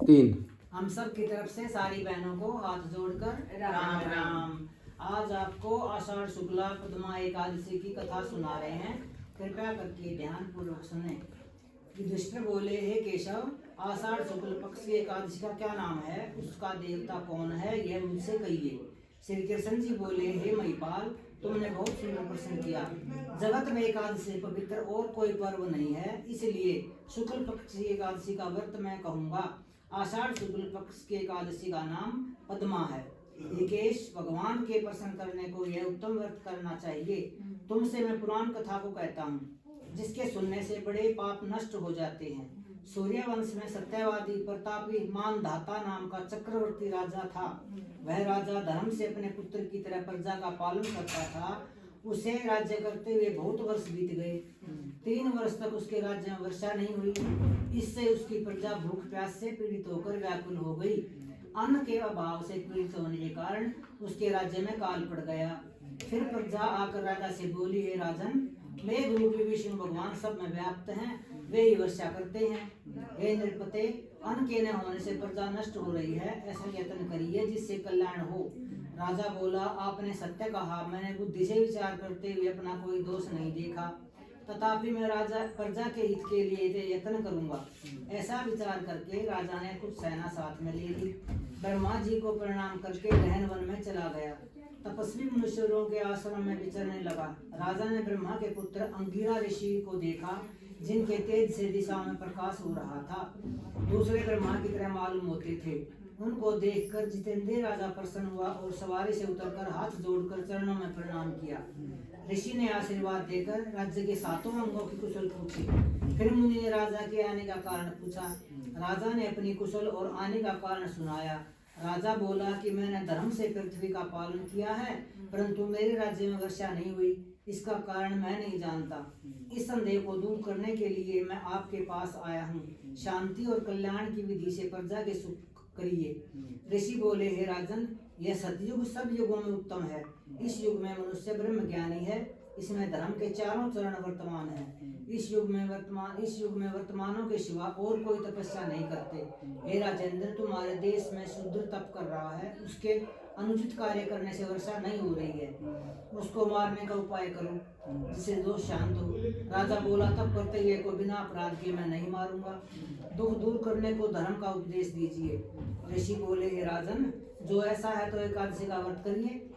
3। हम सब की तरफ से सारी बहनों को हाथ जोड़कर राम राम। आज आपको आषाढ़ शुक्ला पद्मा एकादशी की कथा सुना रहे हैं, कृपया करके ध्यान पूर्वक सुने। युधिष्ठिर बोले, हे केशव, आषाढ़ शुक्ल पक्ष की एकादशी का क्या नाम है, उसका देवता कौन है, यह मुझसे कहिए। श्री कृष्ण जी बोले, हे महिपाल, तुमने बहुत सुंदर प्रश्न किया। जगत में एकादशी से पवित्र और कोई पर्व नहीं है, इसलिए शुक्ल पक्ष की एकादशी का व्रत मैं कहूँगा। आषाढ़ शुक्ल पक्ष की एकादशी का नाम पद्मा है। केश, भगवान के प्रसन्न करने को यह उत्तम व्रत करना चाहिए। तुमसे मैं पुराण कथा को कहता हूँ, जिसके सुनने से बड़े पाप नष्ट हो जाते हैं। सूर्यवंश में सत्यवादी प्रतापी मानधाता नाम का चक्रवर्ती राजा था। वह राजा धर्म से अपने पुत्र की तरह प्रजा का पालन करता था। उसे राज्य करते हुए बहुत वर्ष बीत गए। 3 वर्ष तक उसके राज्य में वर्षा नहीं हुई। इससे उसकी प्रजा भूख प्यास से पीड़ित होकर व्याकुल हो गई। अन्न के अभाव से पीड़ित होने के कारण उसके राज्य में काल पड़ गया। फिर प्रजा आकर राजा से बोली, हे राजन, मेघ रूपी विष्णु भगवान सब में व्याप्त हैं, वे ही वर्षा करते हैं। हे नृपते, अन्न के न होने से प्रजा नष्ट हो रही है, ऐसा यत्न करिए जिससे कल्याण हो। राजा बोला, आपने सत्य कहा, मैंने बुद्धि से विचार करते हुए अपना कोई दोष नहीं देखा, तथापि मैं राजा प्रजा के हित के लिए यत्न करूंगा। ऐसा विचार करके राजा ने कुछ सेना साथ में ले ली। ब्रह्मा जी को प्रणाम करके गहन वन में चला गया। तपस्वी मनुष्यों के आश्रम में विचरने लगा। राजा ने ब्रह्मा के पुत्र अंगिरा ऋषि को देखा, जिनके तेज से दिशा में प्रकाश हो रहा था। दूसरे ब्रह्मा की तरह मालूम होते थे। उनको देखकर जितेंद्र राजा प्रसन्न हुआ और सवारी से उतरकर हाथ जोड़कर चरणों में प्रणाम किया। ऋषि ने आशीर्वाद देकर राज्य के 7 अंगों की कुशल पूछी। फिर मुनि ने राजा के आने का कारण पूछा। राजा ने अपनी कुशल और आने का कारण सुनाया। राजा बोला कि मैंने धर्म से पृथ्वी का पालन किया है, परंतु मेरे राज्य में वर्षा नहीं हुई, इसका कारण मैं नहीं जानता। इस संदेह को दूर करने के लिए मैं आपके पास आया हूँ। शांति और कल्याण की विधि से प्रजा के सुख करिए। ऋषि बोले, हे राजन, यह सतयुग सब युगों में उत्तम है। इस युग में मनुष्य ब्रह्म ज्ञानी है। इसमें धर्म के चारों चरण वर्तमान है। इस युग में वर्तमानों के सिवा और कोई तपस्या नहीं करते। हे राजेंद्र, तुम्हारे देश में शूद्र तप कर रहा है, उसके अनुचित कार्य करने से वर्षा नहीं हो रही है। उसको मारने का उपाय करो, जिससे दोष शांत हो। राजा बोला, तब करते हुए को बिना अपराध के मैं नहीं मारूंगा। दुख दूर करने को धर्म का उपदेश दीजिए। ऋषि बोले, हे राजन, जो ऐसा है तो एकादशी का व्रत करिए।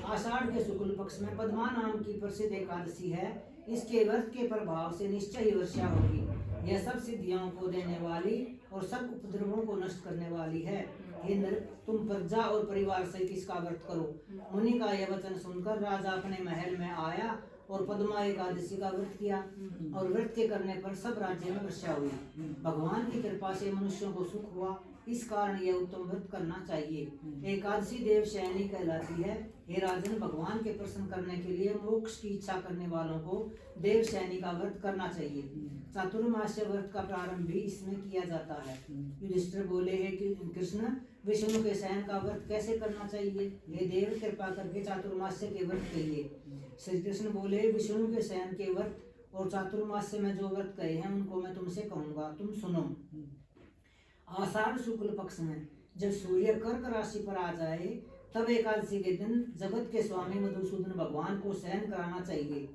आषाढ़ के शुक्ल पक्ष में पद्मा नाम की प्रसिद्ध एकादशी है। इसके व्रत के प्रभाव से निश्चय ही वर्षा होगी। यह सब सिद्धियों को देने वाली और सब उपद्रवों को नष्ट करने वाली है। हे नर, तुम प्रजा और परिवार सहित इसका व्रत करो। मुनि का यह वचन सुनकर राजा अपने महल में आया और पद्मा एकादशी का व्रत किया, और व्रत के करने पर सब राज्य में वर्षा हुई। भगवान की कृपा से मनुष्यों को सुख हुआ, इस कारण यह उत्तम व्रत करना चाहिए। एकादशी देव शयनी कहलाती है। हे राजन, भगवान के प्रसन्न करने के लिए मोक्ष की इच्छा करने वालों को देव शयनी का व्रत करना चाहिए। चातुर्मास्य व्रत का प्रारंभ भी इसमें किया जाता है। युधिष्ठिर बोले, हे कृष्ण, विष्णु के शयन का व्रत कैसे करना चाहिए? हे देव, कृपा करके चातुर्मास्य के व्रत कहिए। श्री कृष्ण बोले, विष्णु के शयन के व्रत और चातुर्मास्य में जो व्रत कहे हैं उनको मैं तुमसे कहूंगा, तुम सुनो। आषाढ़ शुक्ल पक्ष में जब सूर्य कर्क राशि पर आ जाए, तब एकादशी के दिन जगत के स्वामी मधुसूदन भगवान को शयन कराना चाहिए।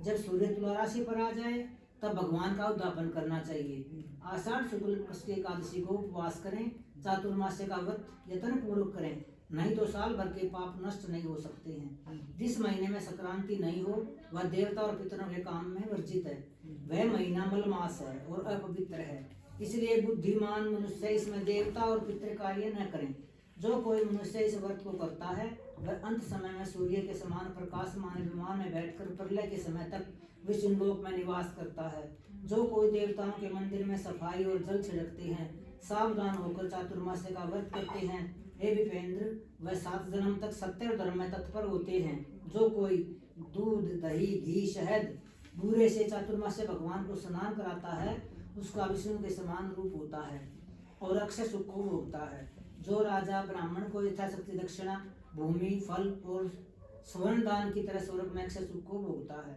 जब सूर्य तुला राशि पर आ जाए, तब भगवान का उद्यापन करना चाहिए। आषाढ़ शुक्ल पक्ष की एकादशी को उपवास करें, चातुर्मास्य का व्रत यत्न पूर्वक करें, नहीं तो साल भर के पाप नष्ट नहीं हो सकते हैं। जिस महीने में संक्रांति नहीं हो, वह देवता और पितरों के काम में वर्जित है। वह महीना मलमास है और अपवित्र है, इसलिए बुद्धिमान मनुष्य इसमें देवता और पितृ कार्य न करें। जो कोई मनुष्य इस व्रत को करता है, वह अंत समय में सूर्य के समान प्रकाशमान विमान में बैठकर प्रलय के समय तक विष्णुलोक में निवास करता है। जो कोई देवताओं के मंदिर में सफाई और जल छिड़कते हैं, सावधान होकर चातुर्मास्य का व्रत करते हैं, हे विपेंद्र, वह 7 जन्म तक सत्य और धर्म में तत्पर होते हैं। जो कोई दूध, दही, घी, शहद, बूरे से चातुर्मास्य भगवान को स्नान कराता है, उसका विष्णु के समान रूप होता है और अक्षय सुख को भोगता है। जो राजा ब्राह्मण को यथाशक्ति दक्षिणा, भूमि, फल और स्वर्ण दान की तरह स्वर्ग में अक्षय सुख को भोगता है।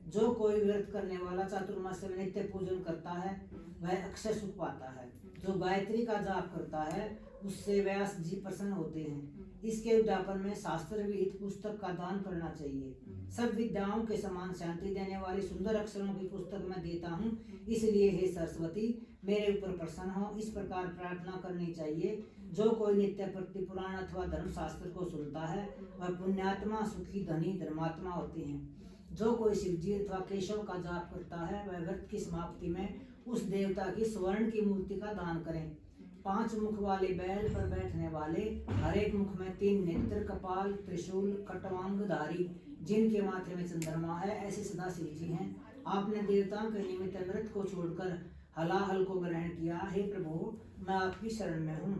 जो कोई व्रत करने वाला चातुर्मास्य में नित्य पूजन करता है, वह अक्षय सुख पाता है। जो गायत्री का जाप करता है उससे व्यास जी प्रसन्न होते हैं। इसके उद्यापन में शास्त्र विहित पुस्तक का दान करना चाहिए। सब विद्याओं के समान शांति देने वाली सुंदर अक्षरों की पुस्तक मैं देता हूँ, इसलिए हे सरस्वती मेरे ऊपर प्रसन्न हो। इस प्रकार प्रार्थना करनी चाहिए। जो कोई नित्य प्रति पुराण अथवा धर्म शास्त्र को सुनता है वह पुण्यात्मा, सुखी, धनी, धर्मात्मा होते हैं। जो कोई शिवजी अथवा केशव का जाप करता है वह व्रत की समाप्ति में उस देवता की स्वर्ण की मूर्ति का दान करें। 5 मुख वाले बैल पर बैठने वाले, हर एक मुख में 3 नेत्र, कपाल, त्रिशूल, खट्वांगधारी, जिनके माथे में चंद्रमा है, ऐसे सदा शिव जी हैं। आपने देवताओं के निमित्त अमृत को छोड़कर हलाहल को ग्रहण किया। हे प्रभु मैं आपकी शरण में हूँ,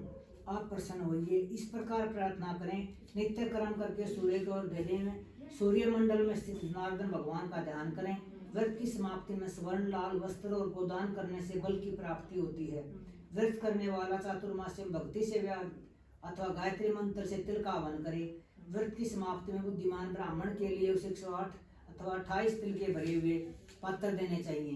आप प्रसन्न होइए। इस प्रकार प्रार्थना करें। नित्य कर्म करके सूर्य की ओर देने में सूर्य मंडल में स्थित जनार्दन भगवान का ध्यान करें। व्रत की समाप्ति में स्वर्ण, लाल वस्त्र और गोदान करने से बल की प्राप्ति होती है। व्रत करने वाला चातुर्मास्य भक्ति से अथवा गायत्री मंत्र से तिल का हवन करे। व्रत की समाप्ति में बुद्धिमान ब्राह्मण के लिए उसे 108 अथवा 28 तिल के भरे हुए पात्र देने चाहिए।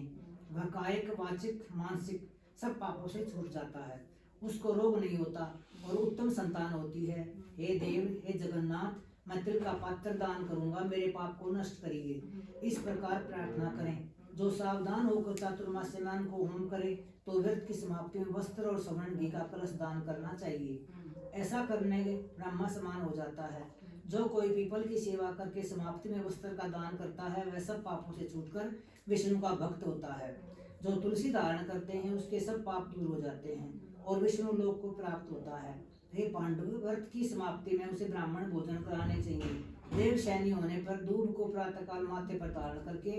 वह कायिक, वाचिक, मानसिक सब पापों से छूट जाता है, उसको रोग नहीं होता और उत्तम संतान होती है। हे देव, हे जगन्नाथ, मैं तिल का पात्र दान करूंगा, मेरे पाप को नष्ट करिए। इस प्रकार प्रार्थना करें। जो सावधान होकर चातुर्मास्य में अन्न को होम करे तो व्रत की समाप्ति में वस्त्र और स्वर्ण घी का कलश दान करना चाहिए। ऐसा करने ब्रह्मा समान हो जाता है। जो कोई पीपल की सेवा करके समाप्ति में वस्त्र का दान करता है वह सब पापों से छूटकर विष्णु का भक्त होता है। जो तुलसी धारण करते हैं उसके सब पाप दूर हो जाते हैं और विष्णु लोक को प्राप्त होता है। हे पांडव, व्रत की समाप्ति में उसे ब्राह्मण भोजन कराने चाहिए। देव सैनी होने पर दूब को प्रातःकाल माथे पर धारण करके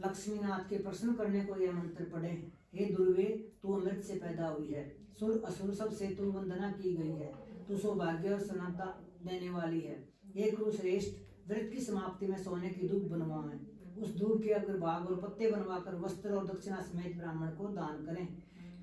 लक्ष्मीनाथ के प्रसन्न करने को यह मंत्र पढ़े। हे दुर्वे, तू अमृत से पैदा हुई है, सुर असुर सब से तू वंदना की गई है, तू सौभाग्य और सन्नता देने वाली है। हे कुरुश्रेष्ठ, व्रत की समाप्ति में सोने की धूप बनवाएं। उस धूप के अग्रभाग और पत्ते बनवाकर वस्त्र और दक्षिणा समेत ब्राह्मण को दान करें।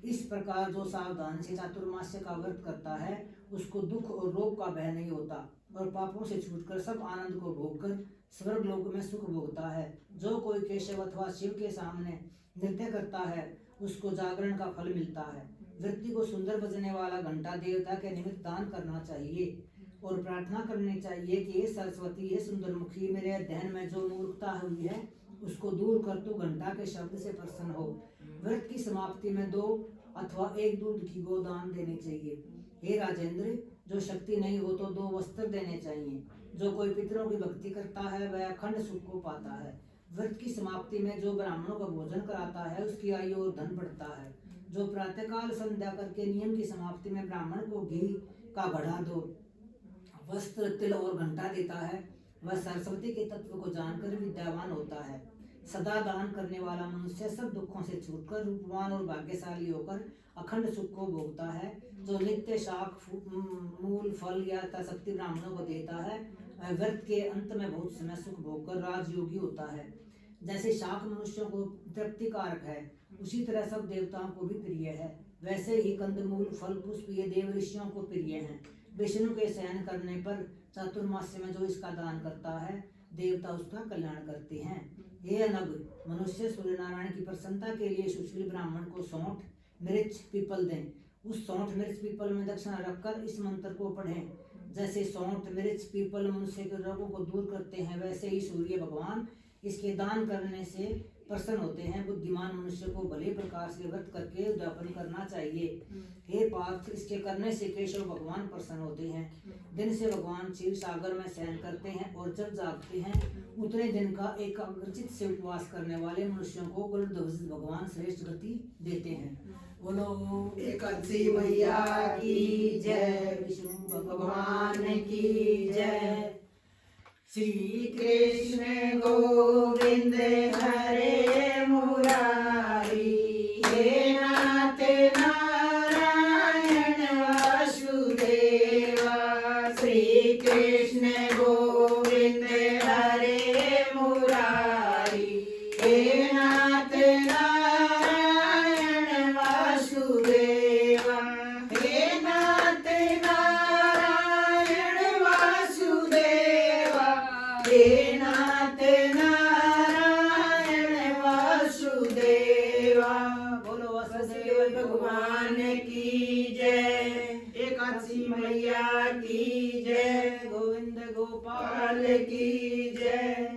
इस प्रकार जो सावधान से चातुर्मास्य का व्रत करता है उसको दुख और रोग का भय नहीं होता और पापों से छूटकर सब आनंद को भोगकर स्वर्ग लोक में सुख भोगता है। जो कोई केशव अथवा शिव के सामने नृत्य करता है उसको जागरण का फल मिलता है। वृत्ति को सुंदर बजने वाला घंटा देवता के निमित्त दान करना चाहिए और प्रार्थना करनी चाहिए कि हे सरस्वती, हे सुंदर मुखी, मेरे अध्ययन में जो मूर्खता हुई है उसको दूर कर तू घंटा के शब्द से प्रसन्न हो। व्रत की समाप्ति में 2 अथवा 1 दूध की गोदान देनी चाहिए। हे राजेंद्र, जो शक्ति नहीं हो तो 2 वस्त्र देने चाहिए। जो कोई पितरों की भक्ति करता है वह अखंड सुख को पाता है। व्रत की समाप्ति में जो ब्राह्मणों का भोजन कराता है उसकी आयु और धन बढ़ता है। जो प्रातःकाल संध्या करके नियम की समाप्ति में ब्राह्मण को घी का घड़ा 2 वस्त्र, तिल और घंटा देता है वह सरस्वती के तत्व को जानकर विद्यावान होता है। सदा दान करने वाला मनुष्य सब दुखों से छूटकर रूपवान और भाग्यशाली होकर अखंड सुख को भोगता है। जो नित्य शाक, मूल, फल या यथाशक्ति ब्राह्मणों को देता है वह व्रत के अंत में बहुत समय सुख भोगकर राजयोगी होता है। जैसे शाक मनुष्यों को तृप्तिकारक है उसी तरह सब देवताओं को भी प्रिय है। वैसे ही कंदमूल, फल, पुष्प ये देव ऋषियों को प्रिय हैं। विष्णु के शयन करने पर चातुर्मास्य में जो इसका दान करता है देवता उसका कल्याण करते हैं। हे अनग, मनुष्य सूर्यनारायण की प्रसन्नता के लिए सुशील ब्राह्मण को सौंठ, मिर्च, पीपल दें। उस सौंठ, मिर्च, पीपल में दक्षिणा रखकर इस मंत्र को पढ़ें। जैसे सौंठ, मिर्च, पीपल मनुष्य के रोगों को दूर करते हैं वैसे ही सूर्य भगवान इसके दान करने से प्रसन्न होते हैं। बुद्धिमान मनुष्य को भले प्रकार से व्रत करके उद्यापन करना चाहिए। हे पार्थ, इसके करने से केशव भगवान प्रसन्न होते हैं। दिन से भगवान क्षीर सागर में शयन करते हैं और जब जागते हैं उतने दिन का एकाग्रचित से उपवास करने वाले मनुष्यों को गरुड़ध्वज भगवान श्रेष्ठ गति देते हैं। बोलो एकादशी मैया की जय, विष्णु भगवान की जय। श्री कृष्ण गोविंद हरे मुरारी, हे नाथ नारायण वासुदेवा। श्री कृष्ण गोविंद हरे मुरारी, हे नाथ नारायण वासुदेवा। हे नाथ नारायण वासुदेवा, हे नाथ नारायण वासुदेवा। मैया की जय, गोविंद गोपाल पाल की जय।